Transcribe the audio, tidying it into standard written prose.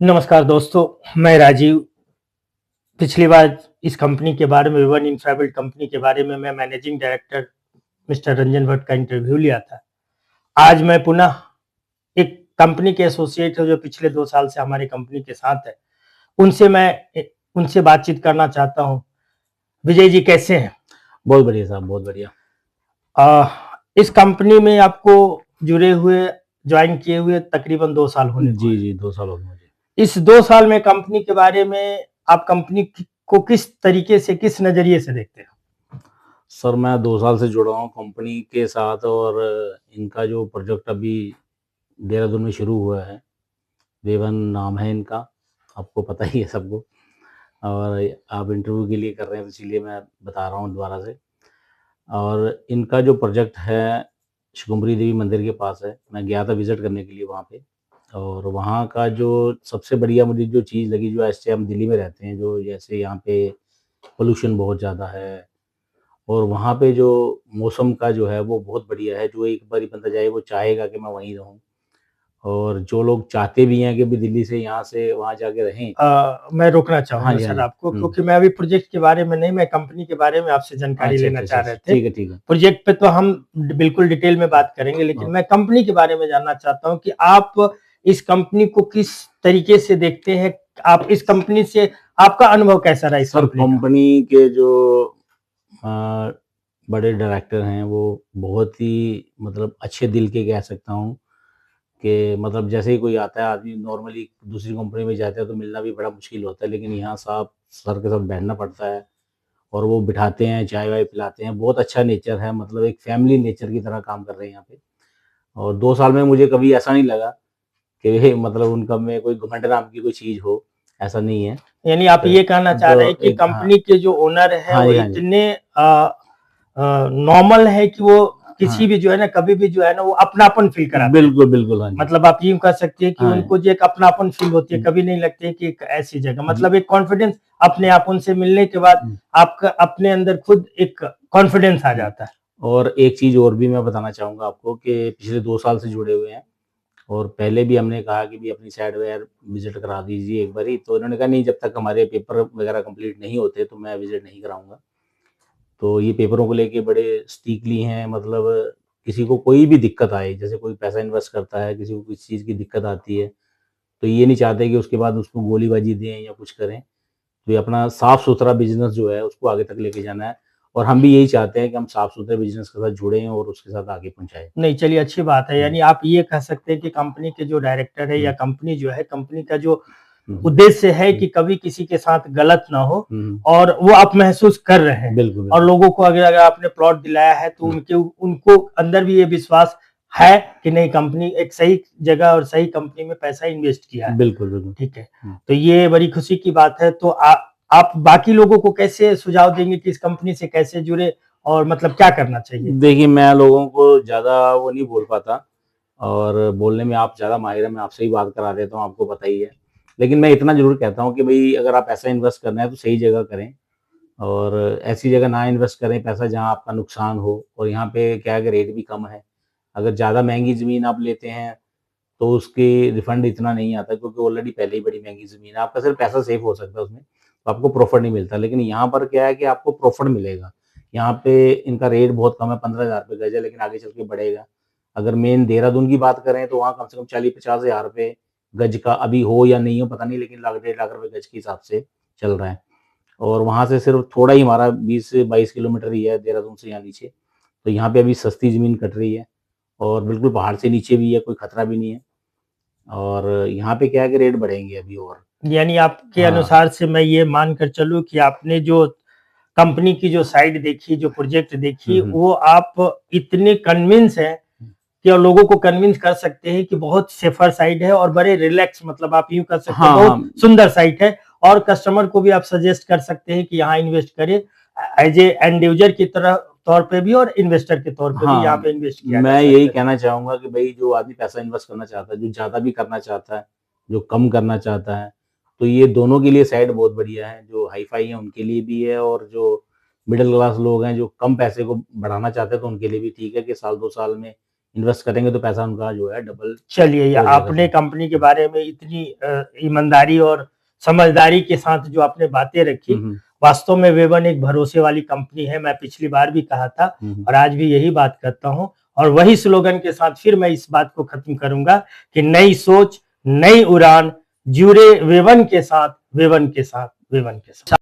नमस्कार दोस्तों, मैं राजीव। पिछली बार इस कंपनी के बारे में वन इंफ्राबिल्ड कंपनी के बारे में मैं managing director mister Ranjan Bhatt का इंटरव्यू लिया था। आज मैं पुनः एक कंपनी के एसोसिएट जो पिछले 2 साल से हमारी कंपनी के साथ है, उनसे मैं उनसे बातचीत करना चाहता हूँ। विजय जी कैसे हैं? बहुत बढ़िया साहब, बहुत बढ़िया। इस कंपनी में आपको जुड़े हुए जॉइन किए हुए तकरीबन 2 साल होने को जी, हैं। जी, 2 साल हो गए मुझे। इस 2 साल में कंपनी के बारे में आप कंपनी को किस तरीके से, किस नज़रिए से देखते हैं? सर मैं 2 साल से जुड़ा हूँ कंपनी के साथ और इनका जो प्रोजेक्ट अभी देहरादून में शुरू हुआ है, वेवन नाम है इनका, आपको पता ही है सबको। और आप इंटरव्यू के लिए कर रहे हैं तो इसीलिए मैं बता रहा हूँ दोबारा से। और इनका जो प्रोजेक्ट है, शकुम्भरी देवी मंदिर के पास है। मैं गया था विज़िट करने के लिए वहाँ पे और वहाँ का जो सबसे बढ़िया मुझे जो चीज़ लगी, जो ऐसे हम दिल्ली में रहते हैं, जो जैसे यहाँ पे पॉल्यूशन बहुत ज़्यादा है और वहाँ पे जो मौसम का जो है वो बहुत बढ़िया है। जो एक बारी बंदा जाए वो चाहेगा कि मैं वहीं रहूँ और जो लोग चाहते भी हैं कि भी दिल्ली से यहाँ से वहाँ जाके रहें। मैं रोकना हाँ चाहूँगा जी, हाँ सर जी। आपको, हुँ। क्योंकि मैं अभी प्रोजेक्ट के बारे में नहीं, मैं कंपनी के बारे में आपसे जानकारी अच्छा, लेना अच्छा, अच्छा, चाह अच्छा। रहे थे। ठीक है, ठीक है। प्रोजेक्ट पे तो हम बिल्कुल डिटेल में बात करेंगे, लेकिन हाँ। मैं कंपनी के बारे में जानना चाहता हूँ कि आप इस कंपनी को किस तरीके से देखते हैं? आप इस कंपनी से आपका अनुभव कैसा रहा इस सर कंपनी का? कंपनी के जो अ, बड़े डायरेक्टर हैं वो बहुत ही मतलब अच्छे दिल के कह सकता हूँ कि मतलब जैसे ही कोई आता है आदमी नॉर्मली दूसरी कंपनी में जाता है तो मिलना भी बड़ा मुश्किल होता है, लेकिन यहाँ साहब सर के साथ बैठना पड़ता है और वो बिठाते हैं, चाय-वाय पिलाते हैं। बहुत अच्छा नेचर है, मतलब एक फैमिली नेचर की तरह काम कर रहे हैं यहाँ पे। और 2 साल में मुझे कभी ऐसा नहीं लगा कि मतलब उनका में कोई घमंड नाम की कोई चीज़ हो, ऐसा नहीं है। यानी आप ये कहना चाह रहे तो हैं कि एक हाँ। कंपनी के जो ओनर हैं हाँ वो जी, हाँ जी। इतने नॉर्मल है कि वो किसी हाँ। भी जो है ना, कभी भी जो है ना, वो अपनापन फ़ील कराते हैं। बिल्कुल, बिल्कुल। हाँ जी। मतलब आप यूँ कह सकते हैं कि हाँ। उनको जो एक अपनापन फ़ील होती है, जी, कभी नहीं लगती है कि एक ऐसी जगह, जी। मतलब एक कॉन्फिडेंस अपने आप उनसे मिलने के बाद हुँ, आपका अपने अंदर खुद एक कॉन्फिडेंस आ हुँ। जाता है। और एक चीज़ और भी मैं बताना चाहूँगा आपको कि पिछले 2 साल से जुड़े हुए हैं और पहले भी हमने कहा कि भी अपनी साइड वगैरह विज़िट करा दीजिए एक बारी, तो इन्होंने कहा नहीं जब तक हमारे पेपर वगैरह कंप्लीट नहीं होते तो मैं विज़िट नहीं कराऊँगा। तो ये पेपरों को लेके बड़े स्ट्रिक्टली हैं, मतलब किसी को कोई भी दिक्कत आए, जैसे कोई पैसा इन्वेस्ट करता है, किसी को किसी चीज़ की दिक्कत आती है, तो ये नहीं चाहते कि उसके बाद उसको गोलीबाजी दें या कुछ करें। तो ये अपना साफ-सुथरा बिज़नेस जो है उसको आगे तक लेके जाना है और हम भी यही चाहते हैं कि हम साफ-सुथरे बिज़नेस के साथ जुड़ें और उसके साथ आगे पहुँचाएँ। नहीं, चलिए अच्छी बात है। हुँ, यानी आप ये कह सकते हैं कि कंपनी के जो डायरेक्टर है या हुँ, कंपनी जो है, कंपनी का जो हुँ, उद्देश्य है हुँ, कि कभी किसी के साथ गलत ना हो, हुँ, हुँ। और वो आप महसूस कर रहे हैं। बिल्कुल, और बिल्कुल। लोगों को अगर अगर आपने प्लॉट दिलाया है तो हुँ, उनके उनको अंदर भी ये विश्वास है कि नहीं, कंपनी एक सही जगह और सही कंपनी में पैसा इन्वेस्ट किया है। बिल्कुल, बिल्कुल। ठीक है। हुँ। तो ये बड़ी खुशी की बात है। तो आप बाकी लोगों को कैसे सुझाव देंगे कि इस कंपनी से कैसे जुड़े और मतलब क्या करना चाहिए? देखिए, मैं लोगों को ज़्यादा वो नहीं बोल पाता और बोलने में आप ज़्यादा माहिर हैं, मैं आपसे ही बात करा देता हूँ, आपको पता ही है। लेकिन मैं इतना ज़रूर कहता हूँ कि भई अगर आप पैसा इन्वेस्ट करना है तो सही जगह करें और ऐसी जगह ना इन्वेस्ट करें पैसा जहाँ आपका नुकसान हो और यहाँ पे क्या है कि रेट भी कम है। अगर ज़्यादा महँगी ज़मीन आप लेते हैं, तो उसकी रिफंड इतना नहीं आता क्योंकि ऑलरेडी पहले ही बड़ी महँगी ज़मीन है। आपका सिर्फ पैसा सेव हो सकता है उसमें, तो आपको प्रॉफ़िट नहीं मिलता। लेकिन यहाँ पर क्या है कि आपको प्रॉफ़िट मिलेगा। यहाँ पे इनका रेट बहुत कम है, 15,000 रुपए गज़ है, लेकिन आगे चल के बढ़ेगा। अगर मेन देहरादून की बात करें तो वहाँ कम से कम 40-50 हज़ार रुपए गज़ का अभी हो या नहीं हो पता नहीं, लेकिन लाख डेढ़ लाख रुपए गज़ के हिसाब से चल रहा है। और वहाँ से सिर्फ थोड़ा ही हमारा 20 से 22 किलोमीटर ही है देहरादून से यहाँ नीचे। तो यहाँ पे अभी सस्ती ज़मीन कट रही है और बिल्कुल पहाड़ से नीचे भी है, कोई खतरा भी नहीं है। और यहाँ पे क्या है कि रेट बढ़ेंगे अभी और। यानी आपके हाँ। अनुसार से मैं ये मानकर चलूँ कि आपने जो कंपनी की जो साइट देखी, जो प्रोजेक्ट हुँ, देखी, हुँ। वो आप इतने कन्विंस हैं कि और लोगों को कन्विंस कर सकते हैं कि बहुत सेफ़र साइट है और बड़े रिलैक्स, मतलब आप यूँ कह सकते हैं हाँ, बहुत हाँ। सुंदर साइट है, और कस्टमर को भी आप सजेस्ट कर सकते हैं कि यहाँ इन्वेस्ट करें। एज़ ए एंड यूज़र की तरह तौर पे भी और इन्वेस्टर के तौर पे भी यहाँ हाँ, पे इन्वेस्ट किया जा मैं यही सकता है। कहना चाहूँगा कि भई जो आदमी पैसा इन्वेस्ट करना चाहता है, जो ज़्यादा भी करना चाहता है, जो कम करना चाहता है, तो ये दोनों के लिए साइट बहुत बढ़िया है। जो हाई-फाई है उनके लिए भी है और जो मिडल क्लास लोग हैं, जो कम पैसे को बढ़ाना चाहते हैं, तो उनके लिए भी ठीक है कि साल 2 साल में इन्वेस्ट करेंगे तो पैसा उनका जो है डबल। चलिए, हो जाएगा आपने सर। कंपनी के बारे में इतनी ईमानदारी और समझदारी के साथ जो आपने बातें रखी, वास्तव में वेवन एक भरोसे वाली कंपनी है। मैं पिछली बार भी कहा था और आज भी यही बात करता हूं, और वही स्लोगन के साथ फिर मैं इस बात को खत्म करूंगा कि नई सोच, नई उड़ान, जुड़े वेवन के साथ, वेवन के साथ, वेवन के साथ।